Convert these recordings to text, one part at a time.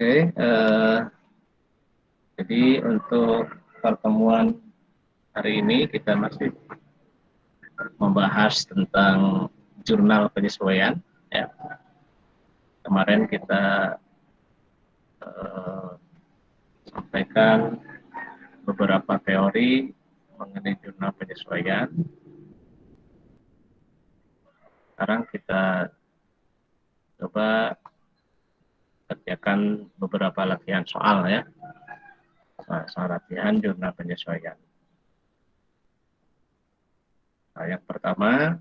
Oke, jadi untuk pertemuan hari ini kita masih membahas tentang jurnal penyesuaian. Ya. Kemarin kita sampaikan beberapa teori mengenai jurnal penyesuaian. Sekarang kita coba kerjakan beberapa latihan soal ya. Soal latihan jurnal penyesuaian. Nah, yang pertama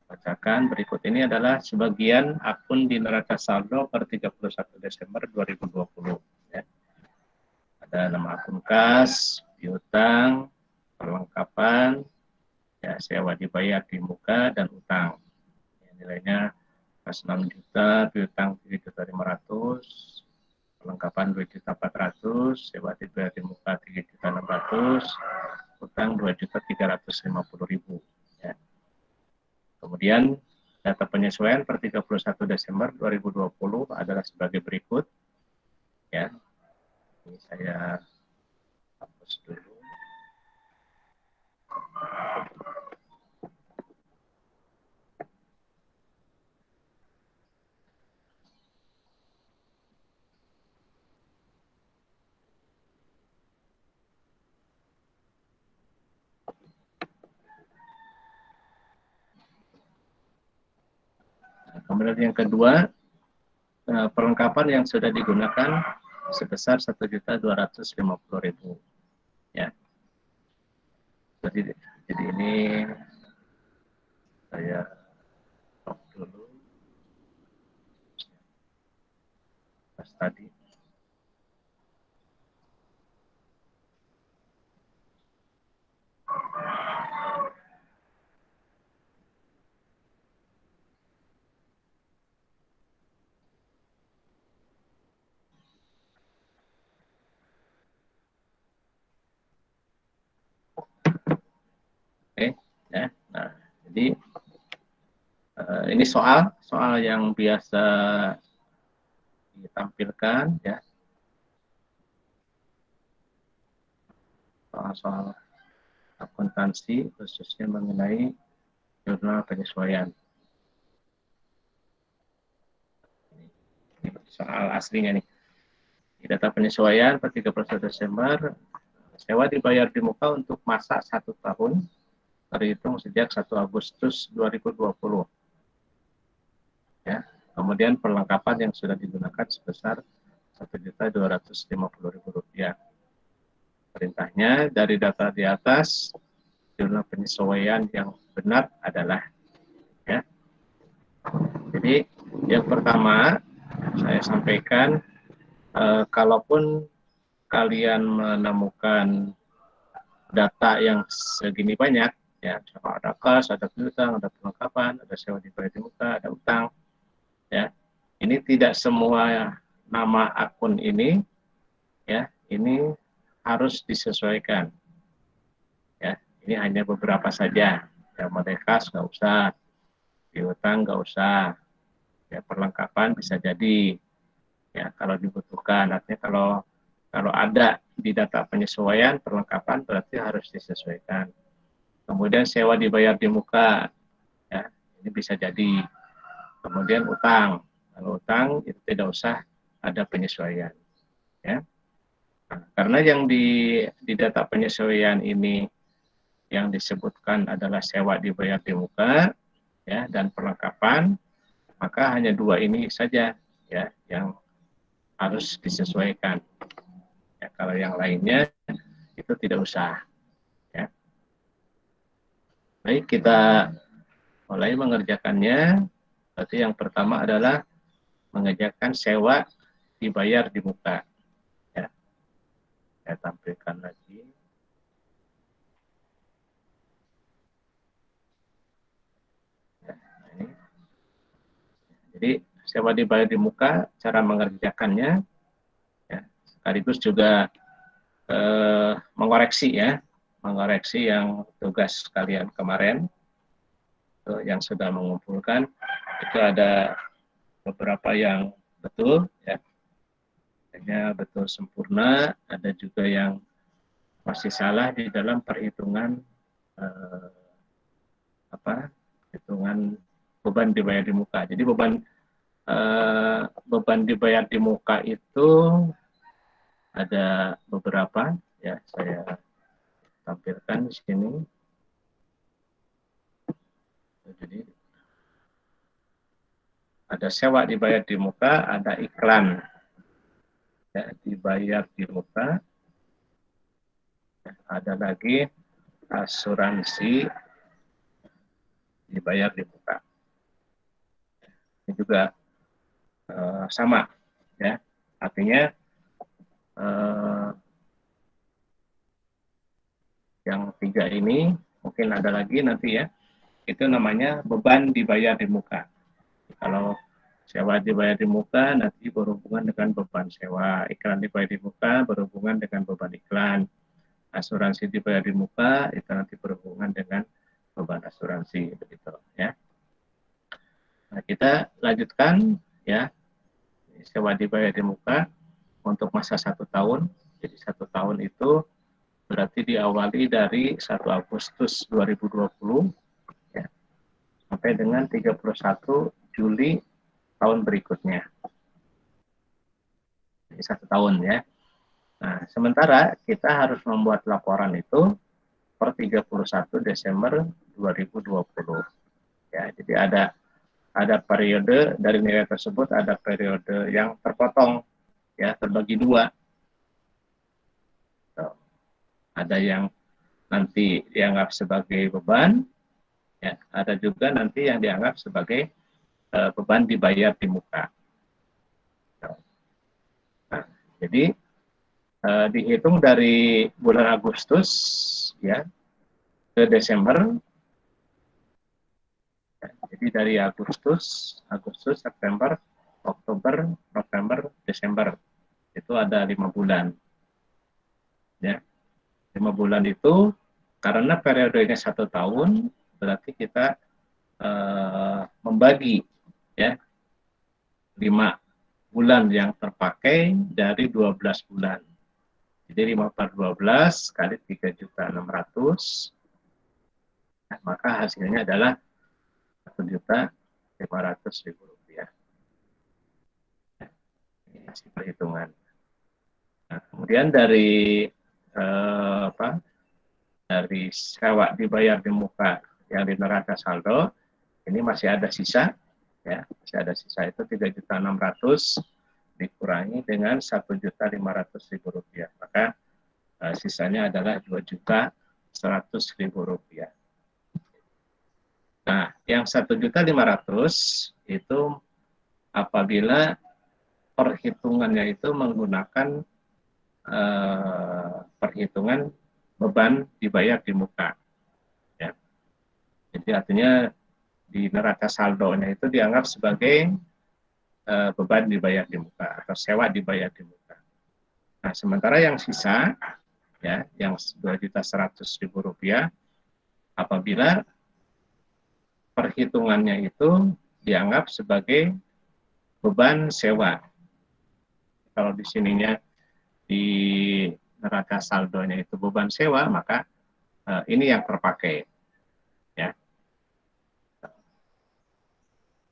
bacakan berikut ini adalah sebagian akun di neraca saldo per 31 Desember 2020 ya. Ada nama akun kas, piutang, perlengkapan, ya, sewa dibayar di muka dan utang. Ya, nilainya kas 6 juta, piutang 3.500.000, perlengkapan 2.400.000, sewa dibayar di muka 3.600.000, utang 2.350.000. Ya. Kemudian data penyesuaian per 31 Desember 2020 adalah sebagai berikut. Ya. Ini saya hapus dulu. Kemudian yang kedua, perlengkapan yang sudah digunakan sebesar 1.250.000. Ya. Jadi ini saya stop dulu pas tadi. Oke, ya. Nah, jadi ini soal yang biasa ditampilkan ya. Soal akuntansi khususnya mengenai jurnal penyesuaian. Ini soal aslinya nih. Di data penyesuaian per 31 Desember, sewa dibayar di muka untuk masa 1 tahun terhitung sejak 1 Agustus 2020. Ya. Kemudian perlengkapan yang sudah digunakan sebesar Rp1.250.000. Perintahnya dari data di atas, jurnal penyesuaian yang benar adalah ya. Jadi yang pertama saya sampaikan, kalaupun kalian menemukan data yang segini banyak, ya, ada kas, ada piutang, ada perlengkapan, ada sewa dibayar di muka, ada utang, ya, ini tidak semua nama akun ini, ya, ini harus disesuaikan, ya. Ini hanya beberapa saja. Yang mereka nggak usah, piutang nggak usah. Ya, perlengkapan bisa jadi. Ya, kalau dibutuhkan. Artinya kalau ada di data penyesuaian perlengkapan berarti harus disesuaikan. Kemudian sewa dibayar di muka, ya, ini bisa jadi. Kemudian utang, kalau utang itu tidak usah ada penyesuaian, ya. Nah, karena yang di data penyesuaian ini yang disebutkan adalah sewa dibayar di muka, ya, dan perlengkapan, maka hanya dua ini saja, ya, yang harus disesuaikan. Ya, kalau yang lainnya itu tidak usah. Ya. Baik, kita mulai mengerjakannya. Berarti yang pertama adalah mengerjakan sewa dibayar di muka. Ya, saya tampilkan lagi. Ya, ini. Jadi sewa dibayar di muka, cara mengerjakannya, ya, sekaligus juga mengoreksi, ya, mengoreksi yang tugas kalian kemarin, yang sudah mengumpulkan itu ada beberapa yang betul, ya, hanya betul sempurna, ada juga yang masih salah di dalam perhitungan eh, hitungan beban dibayar di muka. Jadi beban dibayar di muka itu ada beberapa, ya, saya tampilkan di sini. Jadi ada sewa dibayar di muka, ada iklan, ya, dibayar di muka, ada lagi asuransi dibayar di muka. Ini juga sama, ya, artinya yang tiga ini mungkin ada lagi nanti, ya, itu namanya beban dibayar di muka. Kalau sewa dibayar di muka nanti berhubungan dengan beban sewa, iklan dibayar di muka berhubungan dengan beban iklan, asuransi dibayar di muka itu nanti berhubungan dengan beban asuransi, begitu, ya. Nah, kita lanjutkan, ya, sewa dibayar di muka untuk masa 1 tahun. Jadi 1 tahun itu berarti diawali dari 1 Agustus 2020, ya, sampai dengan 31 Juli tahun berikutnya. Jadi 1 tahun, ya. Nah, sementara kita harus membuat laporan itu per 31 Desember 2020. Ya, jadi ada periode dari nilai tersebut, ada periode yang terpotong, ya, terbagi dua. Ada yang nanti dianggap sebagai beban, ya, ada juga nanti yang dianggap sebagai beban dibayar di muka. Nah, jadi dihitung dari bulan Agustus, ya, ke Desember. Ya, jadi dari Agustus, September, Oktober, November, Desember itu ada 5 bulan. Ya, 5 bulan itu karena periodenya 1 tahun, berarti kita membagi, ya, 5 bulan yang terpakai dari 12 bulan. Jadi 5 per 12 kali 3.600.000, nah, maka hasilnya adalah 1.500.000 rupiah. Ini hasil perhitungan. Nah, kemudian dari dari sewa dibayar di muka yang di neraca saldo, ini masih ada sisa, ya, masih ada sisa itu 3.600.000 dikurangi dengan 1.500.000 rupiah, maka sisanya adalah 2.100.000 rupiah. Nah, yang 1.500.000 itu apabila perhitungannya itu menggunakan perhitungan beban dibayar di muka, ya. Jadi artinya di neraca saldonya itu dianggap sebagai beban dibayar di muka atau sewa dibayar di muka. Nah, sementara yang sisa, ya, yang 2.100.000 rupiah apabila perhitungannya itu dianggap sebagai beban sewa. Kalau di sininya di neraca saldonya itu beban sewa, maka ini yang terpakai, ya.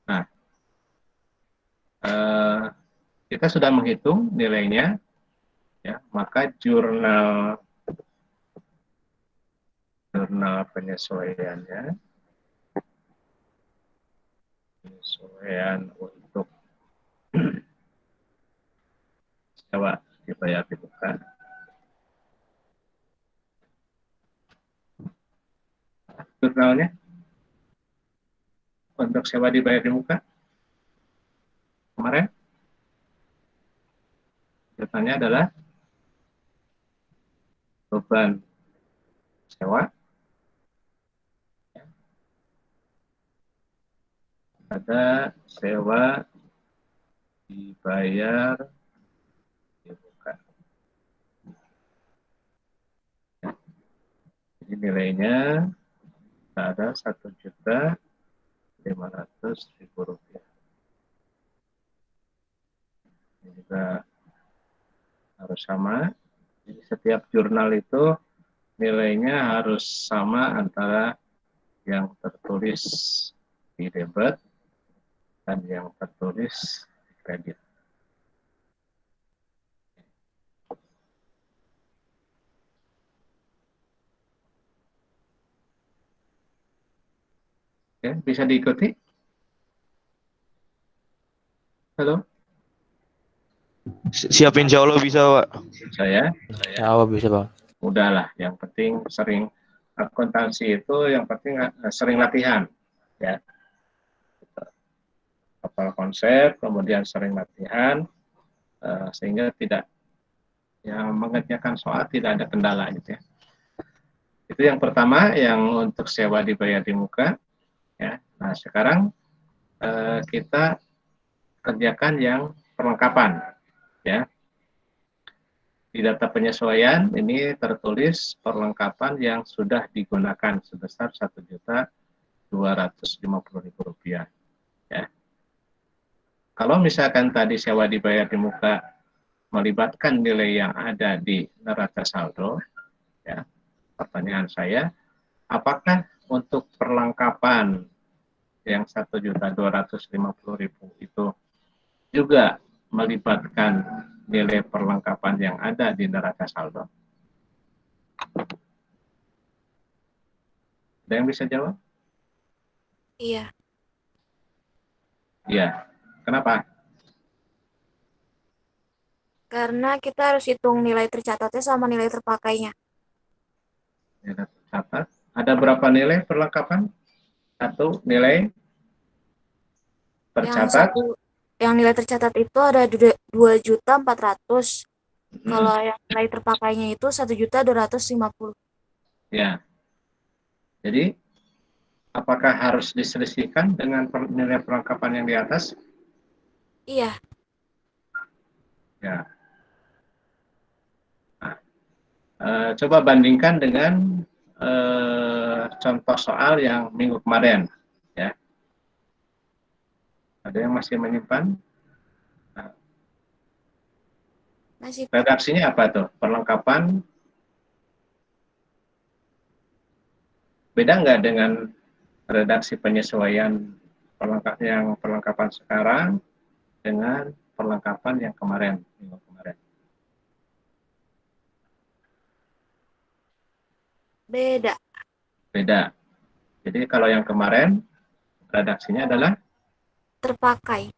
Nah, kita sudah menghitung nilainya, ya, maka jurnal penyesuaiannya, penyesuaian untuk sewa dibayar di muka. Jurnalnya untuk sewa dibayar di muka kemarin jurnalnya adalah beban sewa ada sewa dibayar di muka. Jadi nilainya ada 1.500.000 rupiah. Ini juga harus sama. Jadi setiap jurnal itu nilainya harus sama antara yang tertulis di debit dan yang tertulis di kredit. Oke, bisa diikuti? Halo? Siap, insya Allah bisa, Pak. Saya? Ya, Allah bisa, Bang. Udahlah, yang penting sering akuntansi itu yang penting sering latihan, ya. Hafal konsep, kemudian sering latihan, sehingga tidak yang mengerjakan soal tidak ada kendala gitu ya. Itu yang pertama, yang untuk sewa dibayar di muka, ya. Nah, sekarang kita kerjakan yang perlengkapan, ya. Di data penyesuaian ini tertulis perlengkapan yang sudah digunakan sebesar Rp1.250.000, ya. Kalau misalkan tadi sewa dibayar di muka melibatkan nilai yang ada di neraca saldo, ya, pertanyaan saya, apakah untuk perlengkapan yang 1.250.000 itu juga melibatkan nilai perlengkapan yang ada di neraca saldo? Ada yang bisa jawab? Iya. Iya. Kenapa? Karena kita harus hitung nilai tercatatnya sama nilai terpakainya. Nilai tercatat. Ada berapa nilai perlengkapan? Satu nilai tercatat. Yang nilai tercatat itu ada 2.400.000. Kalau yang nilai terpakainya itu 1.250.000. Ya. Jadi apakah harus diselisihkan dengan nilai perlengkapan yang di atas? Iya. Ya. Nah, coba bandingkan dengan contoh soal yang minggu kemarin, ya. Ada yang masih menyimpan? Nah, Masih. redaksinya apa tuh? Perlengkapan beda nggak dengan redaksi penyesuaian perlengkapan sekarang dengan perlengkapan yang kemarin, minggu kemarin? Beda. Beda. Jadi kalau yang kemarin redaksinya adalah Terpakai.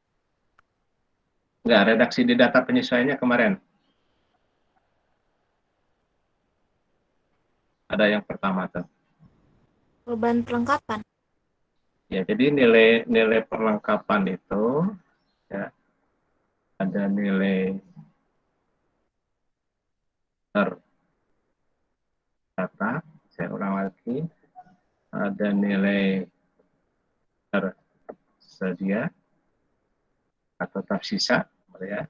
enggak, redaksi di data penyesuaiannya kemarin. Ada yang pertama tuh. Beban perlengkapan. Ya, jadi nilai perlengkapan itu, ya, ada nilai tercatat, saya ulang lagi, ada nilai tersedia atau tersisa, ya,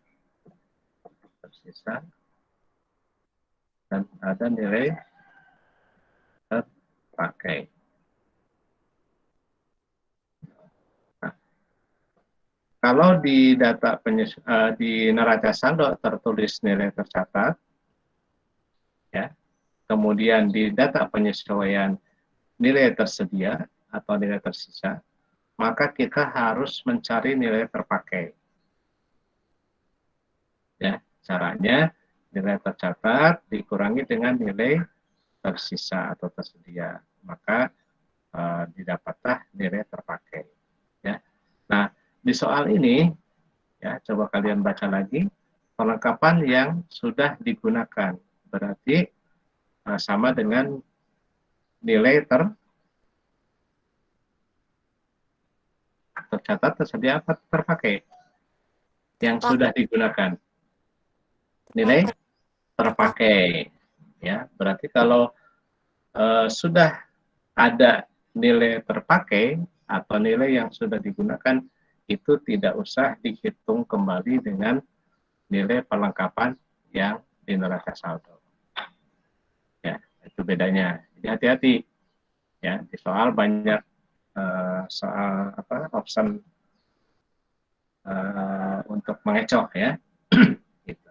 tersisa, dan ada nilai terpakai. kalau di data di neraca saldo tertulis nilai tercatat, ya, kemudian di data penyesuaian nilai tersedia atau nilai tersisa, maka kita harus mencari nilai terpakai. Ya, caranya nilai tercatat dikurangi dengan nilai tersisa atau tersedia, maka didapatlah nilai terpakai. Ya. Nah, di soal ini, ya, coba kalian baca lagi perlengkapan yang sudah digunakan, berarti sama dengan nilai tercatat, tersedia, apa terpakai yang sudah digunakan. Nilai terpakai, ya, berarti kalau sudah ada nilai terpakai atau nilai yang sudah digunakan, itu tidak usah dihitung kembali dengan nilai perlengkapan yang di neraca saldo. Ya, itu bedanya. Jadi hati-hati, ya, di soal banyak soal option untuk mengecoh, ya. Gitu.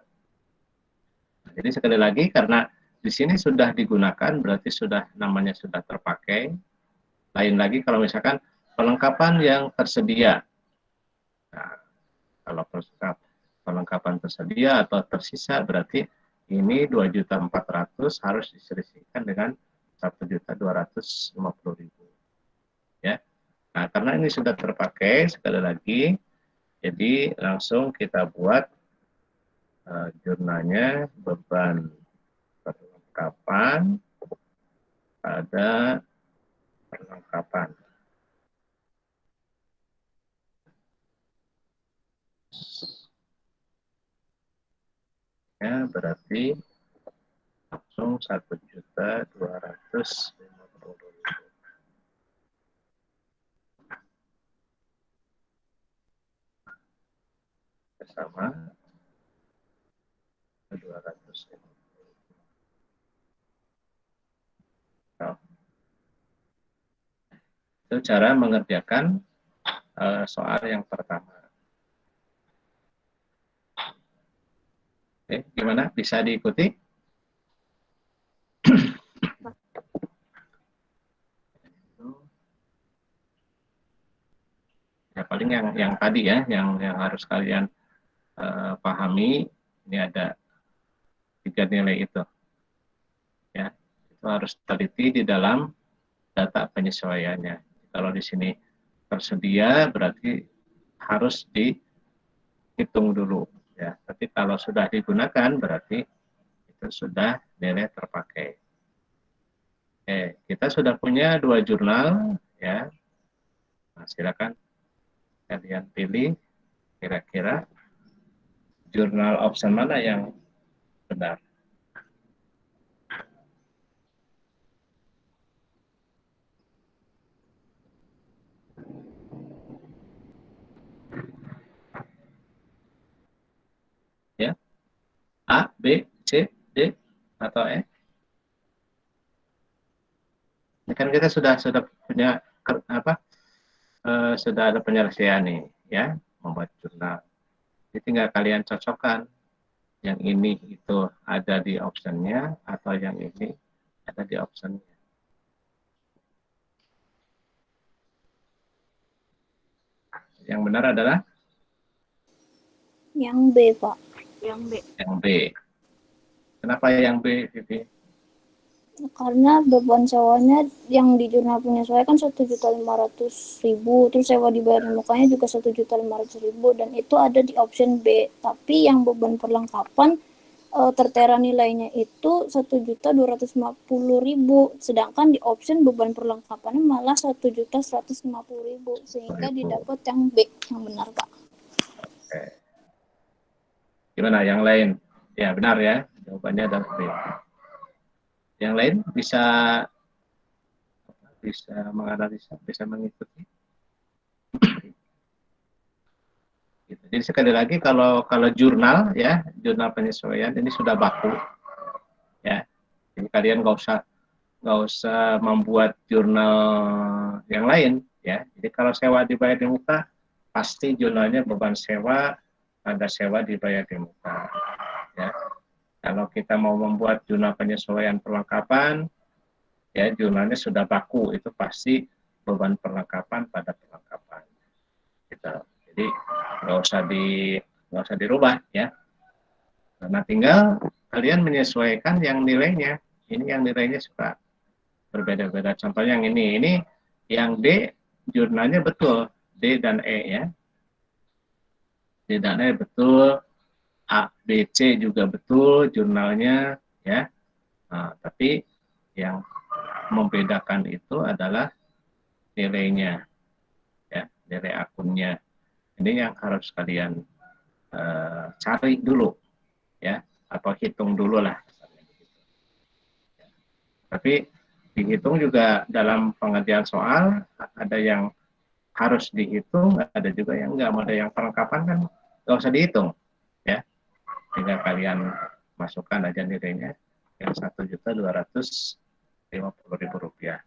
Nah, jadi sekali lagi, karena di sini sudah digunakan, berarti sudah namanya sudah terpakai. Lain lagi kalau misalkan perlengkapan yang tersedia. Nah, kalau perlengkapan tersedia atau tersisa, berarti ini 2.400.000 harus diselisihkan dengan 1.250.000. Ya. Nah, karena ini sudah terpakai, sekali lagi, jadi langsung kita buat jurnalnya beban perlengkapan pada perlengkapan. Ya, berarti langsung 1.250.000 bersama 250. Nah, itu cara mengerjakan soal yang pertama. Oke, gimana? Bisa diikuti? Ya, paling yang tadi, ya, yang harus kalian pahami, ini ada 3 nilai itu. Ya, itu harus teliti di dalam data penyesuaiannya. Kalau di sini tersedia, berarti harus dihitung dulu, ya. Tapi kalau sudah digunakan, berarti itu sudah nilai terpakai. Oke, kita sudah punya 2 jurnal, ya. Nah, silakan kalian pilih kira-kira jurnal option mana yang benar. Ya, A, B, C, D, atau E? Ini kan kita sudah punya sudah ada penyelesaian nih, ya, membuat jurnal. Jadi tinggal kalian cocokkan yang ini itu ada di optionnya atau yang ini ada di optionnya. Yang benar adalah yang B, Pak. Yang B. Yang B. Kenapa yang B, Vivi? Karena beban sewanya yang di jurnal penyesuaian kan 1.500.000, terus sewa dibayar mukanya juga 1.500.000, dan itu ada di option B. Tapi yang beban perlengkapan tertera nilainya itu 1.250.000, sedangkan di option beban perlengkapannya malah 1.150.000, sehingga didapat yang B yang benar, Pak. Oke. Gimana yang lain? Ya, benar, ya, jawabannya adalah B. Yang lain bisa menganalisa, bisa mengikuti. Gitu. Jadi sekali lagi, kalau jurnal, ya, jurnal penyesuaian ini sudah baku, ya. Jadi kalian nggak usah membuat jurnal yang lain, ya. Jadi kalau sewa dibayar di muka, pasti jurnalnya beban sewa, ada sewa dibayar di muka. Ya. Kalau kita mau membuat jurnal penyesuaian perlengkapan, ya jurnalnya sudah baku, itu pasti beban perlengkapan pada perlengkapan. Gitu. Jadi nggak usah dirubah ya. Nah tinggal kalian menyesuaikan yang nilainya. Ini yang nilainya suka berbeda-beda. Contohnya yang ini yang D jurnalnya betul, D dan E ya. D dan E betul, A, B, C juga betul jurnalnya ya. Nah, tapi yang membedakan itu adalah nilainya ya, nilai akunnya. Ini yang harus kalian cari dulu ya, atau hitung dulu lah. Tapi dihitung juga dalam pengerjaan soal, ada yang harus dihitung, ada juga yang enggak. Ada yang perlengkapan kan nggak usah dihitung ya, tinggal kalian masukkan aja nilainya yang Rp1.250.000.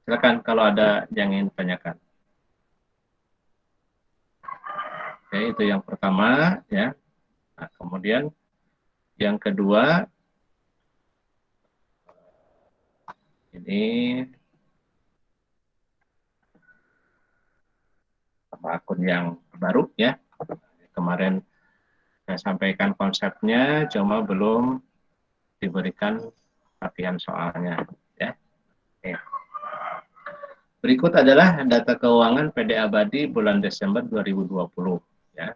Silakan kalau ada yang ingin tanyakan. Ya, itu yang pertama ya. Nah, kemudian yang kedua ini akun yang baru ya. Kemarin saya sampaikan konsepnya, cuma belum diberikan latihan soalnya ya. Oke. Berikut adalah data keuangan PD Abadi bulan Desember 2020 ya.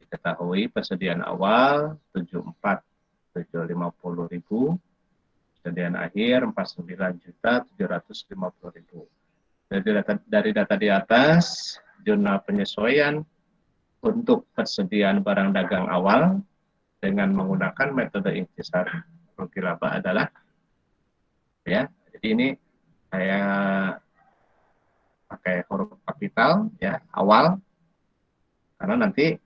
Diketahui persediaan awal 74.750.000, persediaan akhir 49.750.000. Dari data di atas, jurnal penyesuaian untuk persediaan barang dagang awal dengan menggunakan metode ikhtisar rugi laba adalah ya. Jadi ini saya pakai huruf kapital ya, awal, karena nanti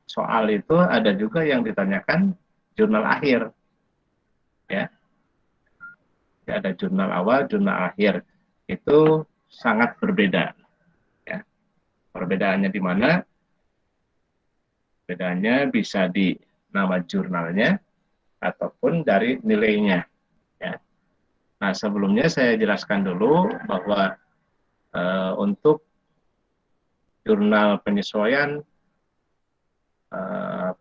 soal itu ada juga yang ditanyakan jurnal akhir ya. Jadi ada jurnal awal, jurnal akhir, itu sangat berbeda ya. Perbedaannya di mana? Bedanya bisa di nama jurnalnya ataupun dari nilainya ya. Nah, sebelumnya saya jelaskan dulu bahwa untuk jurnal penyesuaian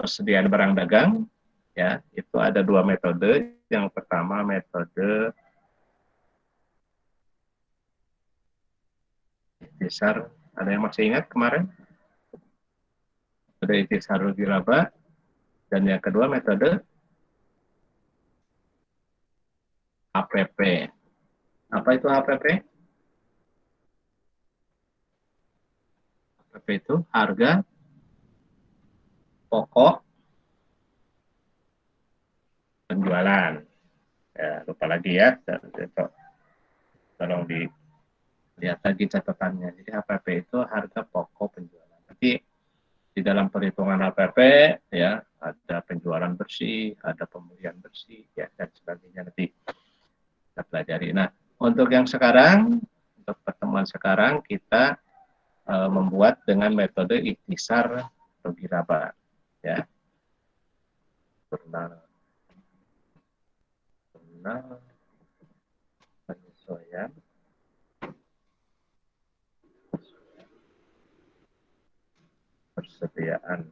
persediaan barang dagang ya, itu ada dua metode. Yang pertama metode ikhtisar, ada yang masih ingat kemarin? Metode ikhtisar rugi laba. Dan yang kedua metode HPP. Apa itu HPP? HPP itu harga pokok penjualan. Ya, lupa lagi ya, tolong dilihat lagi catatannya. Jadi HPP itu harga pokok penjualan. Jadi di dalam perhitungan HPP ya ada penjualan bersih, ada pemulihan bersih ya, dan sebagainya, nanti kita pelajari. Nah, untuk yang sekarang, untuk pertemuan sekarang kita membuat dengan metode ikhtisar rugi laba ya. Jurnal penyesuaian persediaan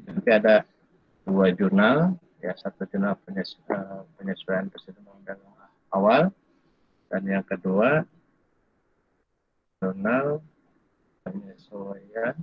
nanti ada dua jurnal ya, satu jurnal penyesuaian persediaan awal, dan yang kedua jurnal penyesuaian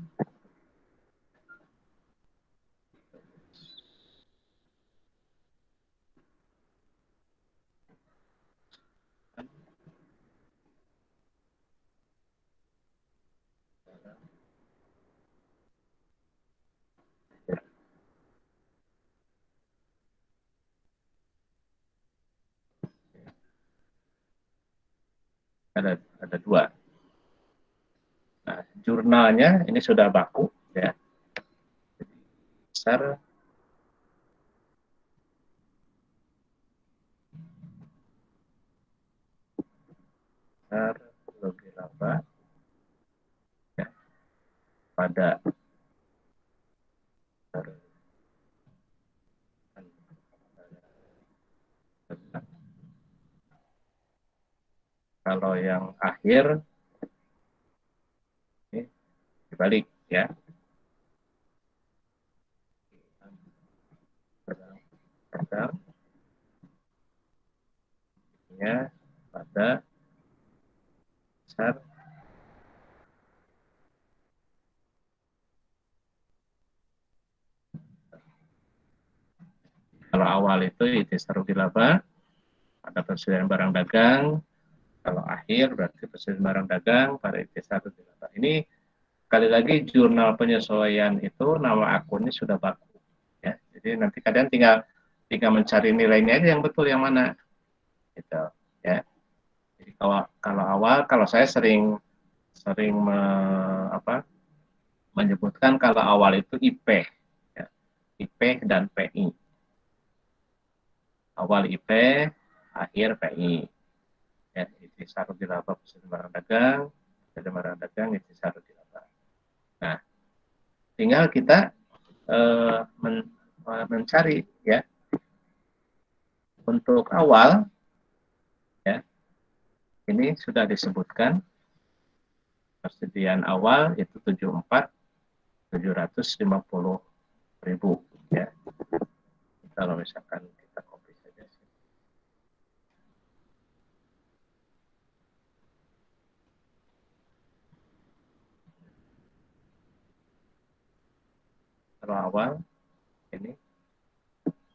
ada dua. Nah, jurnalnya ini sudah baku ya. besar logi laba ya, pada kalau yang akhir ini dibalik ya, pada ya pada besar kalau awal itu ikhtisar rugi laba pada persediaan barang dagang, kalau akhir berarti persediaan barang dagang pada ikhtisar rugi laba. Ini sekali lagi jurnal penyesuaian itu nama akunnya sudah baku ya. Jadi nanti kalian tinggal mencari nilainya aja yang betul yang mana gitu ya. Jadi kalau awal kalau saya sering menyebutkan kalau awal itu IP ya. IP dan PI. Awal IP, akhir PI. Ya, ikhtisar rugi laba persediaan barang dagang, persediaan barang dagang ikhtisar rugi laba. Nah, tinggal kita mencari ya untuk awal ya ini sudah disebutkan persediaan awal itu 750.000 ya. Kalau misalkan kita copy saja sih. Kalau awal ini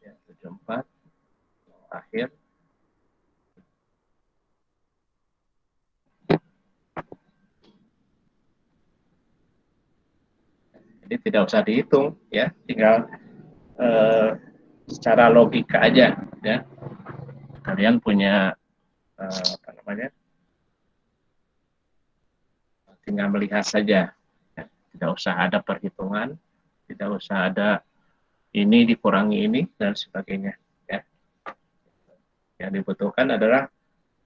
ya 74, akhir jadi tidak usah dihitung ya, tinggal secara logika aja ya. Kalian punya tinggal melihat saja ya. Tidak usah ada perhitungan, tidak usah ada ini dikurangi ini dan sebagainya ya. Yang dibutuhkan adalah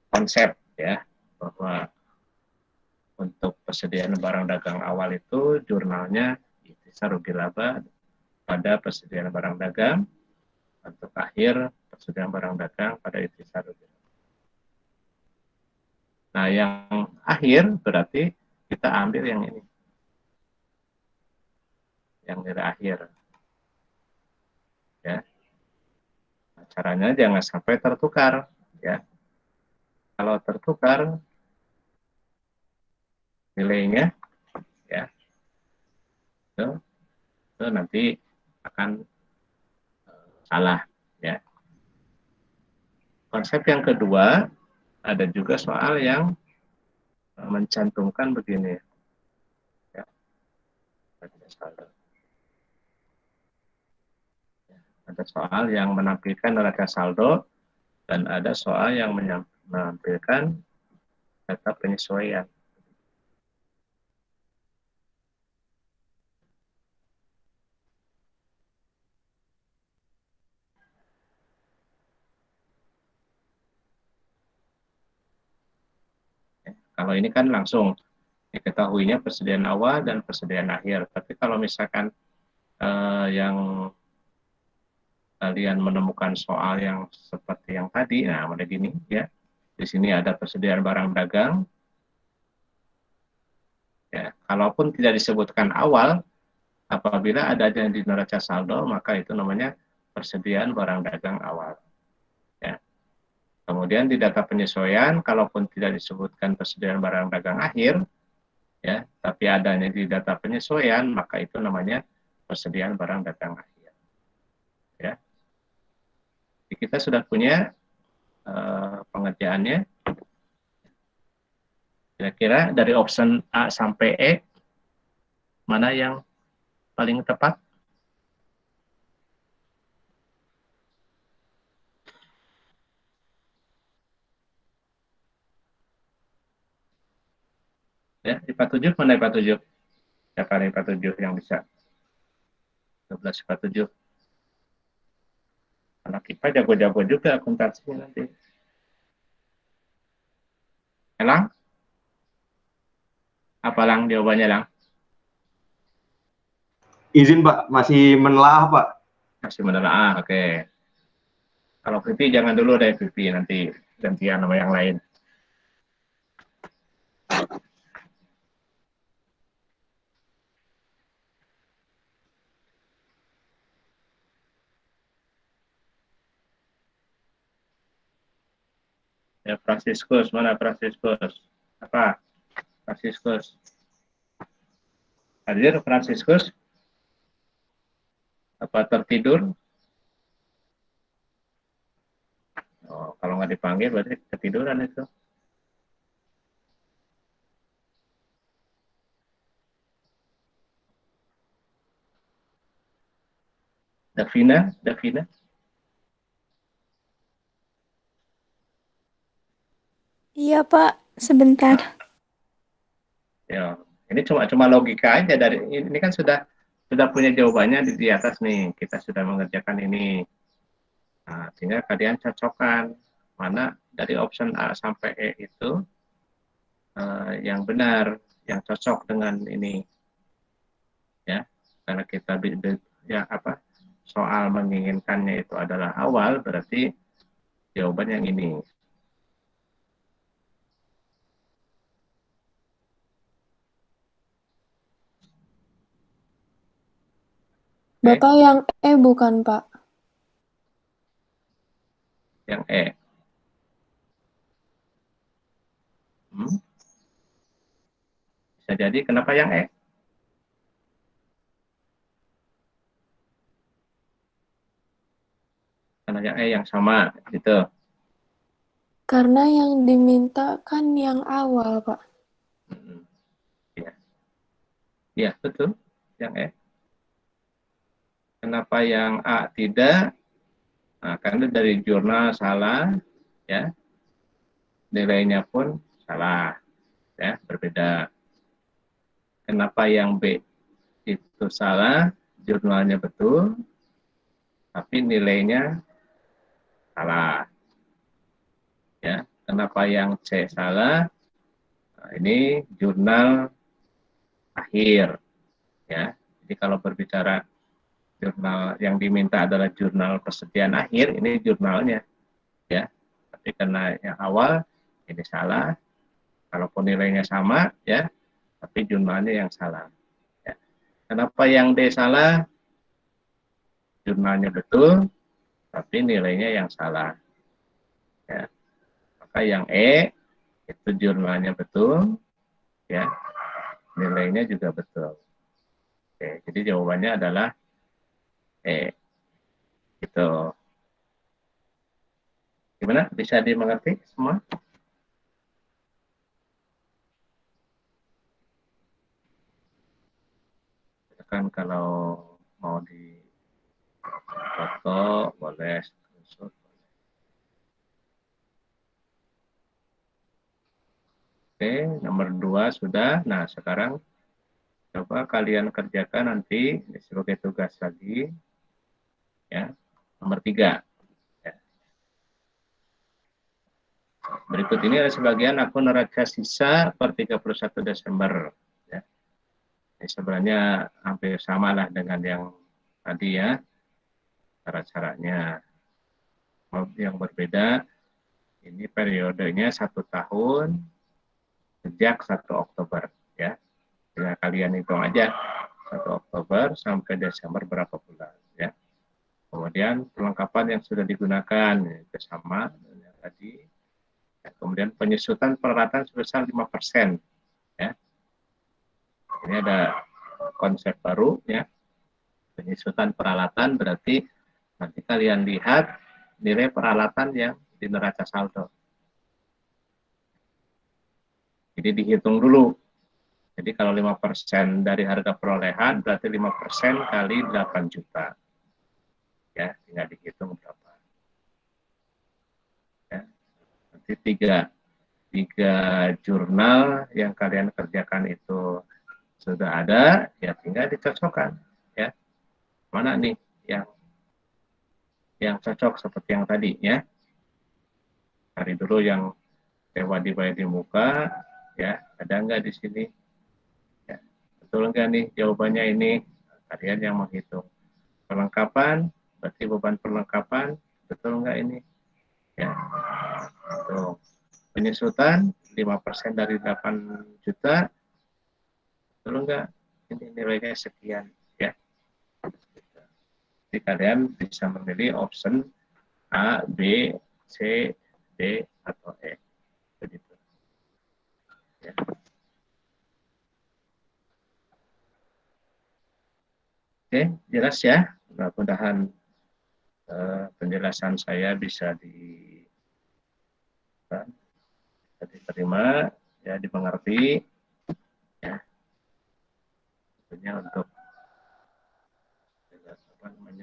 konsep ya, bahwa untuk persediaan barang dagang awal itu jurnalnya ikhtisar rugi laba pada persediaan barang dagang, untuk akhir persediaan barang dagang pada ikhtisar rugi laba. Nah, yang akhir berarti kita ambil yang ini, yang nilai akhir ya. Nah, caranya jangan sampai tertukar ya. Kalau tertukar nilainya ya itu nanti akan salah ya. Konsep yang kedua ada juga soal yang mencantumkan begini ya. Ada soal yang menampilkan neraca saldo dan ada soal yang menampilkan data penyesuaian. Kalau ini kan langsung diketahuinya persediaan awal dan persediaan akhir. Tapi kalau misalkan yang kalian menemukan soal yang seperti yang tadi, nah ada gini ya. Di sini ada persediaan barang dagang. Ya, kalaupun tidak disebutkan awal, apabila adanya di neraca saldo, maka itu namanya persediaan barang dagang awal. Ya. Kemudian di data penyesuaian, kalaupun tidak disebutkan persediaan barang dagang akhir, ya, tapi adanya di data penyesuaian, maka itu namanya persediaan barang dagang akhir. Ya. Jadi kita sudah punya pengerjaannya. Kira-kira dari option A sampai E, mana yang paling tepat? Ya, IPA 7 mana IPA 7? Siapa IPA 7 yang bisa? 12,7. Anak IPA jago-jago juga akuntansinya nanti. Elang? Apa Lang jawabannya, Lang? Izin Pak, masih menelaah Pak. Masih menelaah, oke. Kalau Vivi jangan dulu deh, Vivi, nanti gantian sama yang lain. Ya, Franciscus, mana Franciscus? Apa? Franciscus. Hadir Franciscus? Apa tertidur? Oh, kalau nggak dipanggil berarti ketiduran itu. Davina, Davina. Iya Pak, sebentar. Ya, ini cuma logika aja dari ini kan sudah punya jawabannya di atas nih. Kita sudah mengerjakan ini. Nah, sehingga kalian cocokkan mana dari option A sampai E itu yang benar, yang cocok dengan ini. Ya, karena kita ya apa? Soal menginginkannya itu adalah awal, berarti jawaban yang ini. Bapak yang E bukan, Pak? Yang E. Bisa jadi kenapa yang E? Karena yang E yang sama, gitu. Karena yang diminta kan yang awal, Pak. Ya. Ya, betul. Yang E. Kenapa yang A tidak? Nah, karena dari jurnal salah, ya. Nilainya pun salah, ya, berbeda. Kenapa yang B itu salah? Jurnalnya betul, tapi nilainya salah. Ya, kenapa yang C salah? Nah, ini jurnal akhir, ya. Jadi kalau berbicara jurnal yang diminta adalah jurnal persediaan akhir, ini jurnalnya, ya. Tapi karena yang awal ini salah, kalaupun nilainya sama, ya, tapi jurnalnya yang salah. Ya. Kenapa yang D salah? Jurnalnya betul, tapi nilainya yang salah. Ya. Maka yang E itu jurnalnya betul, ya, nilainya juga betul. Oke, jadi jawabannya adalah E. Gitu. Gimana? Bisa dimengerti semua? Kan kalau mau di foto boleh screenshot. Oke, nomor 2 sudah. Nah, sekarang coba kalian kerjakan nanti sebagai tugas lagi. Ya, nomor 3. Ya. Berikut ini ada sebagian akun neraca sisa per 31 Desember. Ya. Ini sebenarnya hampir sama lah dengan yang tadi ya. Cara-caranya. Yang berbeda, ini periodenya 1 tahun sejak 1 Oktober. Ya. Tinggal kalian hitung aja 1 Oktober sampai Desember berapa bulan. Ya. Kemudian perlengkapan yang sudah digunakan itu sama dengan tadi. Ya, kemudian penyusutan peralatan sebesar 5%. Ya. Ini ada konsep baru ya. Penyusutan peralatan berarti nanti kalian lihat nilai peralatan yang di neraca saldo. Jadi dihitung dulu. Jadi kalau 5% dari harga perolehan berarti 5% kali 8 juta. Ya, tinggal dihitung berapa. Ya. Nanti tiga jurnal yang kalian kerjakan itu sudah ada, ya tinggal dicocokkan. Ya. mana nih yang cocok seperti yang tadi ya. Cari dulu yang sewa dibayar di muka, ya ada nggak di sini? Ya, betul nggak nih jawabannya ini? Kalian yang menghitung. Perlengkapan, berarti beban perlengkapan, betul nggak ini? Ya, betul. Penyusutan 5% dari 8 juta, betul nggak? Ini nilainya sekian, ya. Jadi kalian bisa memilih option A, B, C, D, atau E. Begitu. Ya. Oke, jelas ya. Mudah-mudahan penjelasan saya bisa diterima, ya dimengerti, ya. Tentunya untuk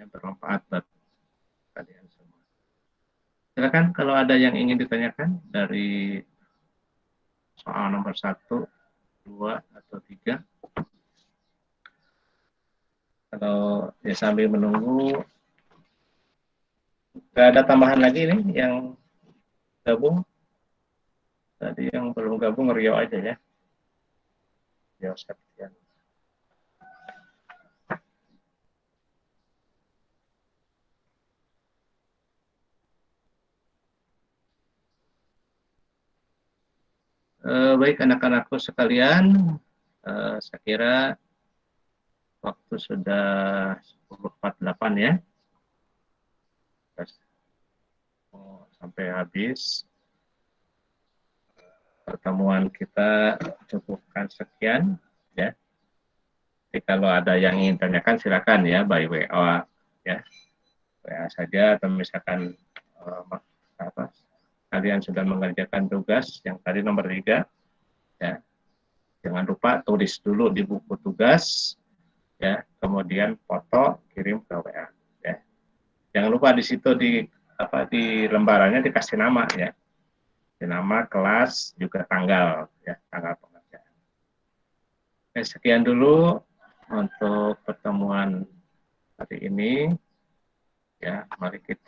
bermanfaat buat kalian semua. Silakan kalau ada yang ingin ditanyakan dari soal nomor 1, 2, atau 3. Kalau ya sambil menunggu, nggak ada tambahan lagi nih yang gabung. Tadi yang belum gabung Rio aja ya. Rio Septian. Baik anak-anakku sekalian, saya kira waktu sudah 10.48 ya. Sampai habis. Pertemuan kita cukupkan sekian ya. Jadi kalau ada yang ingin tanyakan silakan ya by WA ya. WA saja atau misalkan kalian sudah mengerjakan tugas yang tadi nomor 3 ya. Jangan lupa tulis dulu di buku tugas ya, kemudian foto kirim ke WA ya. Jangan lupa di situ di lembarannya dikasih nama ya. Nama, kelas, juga tanggal ya, tanggal pengerjaan. Sekian dulu untuk pertemuan hari ini ya. Mari kita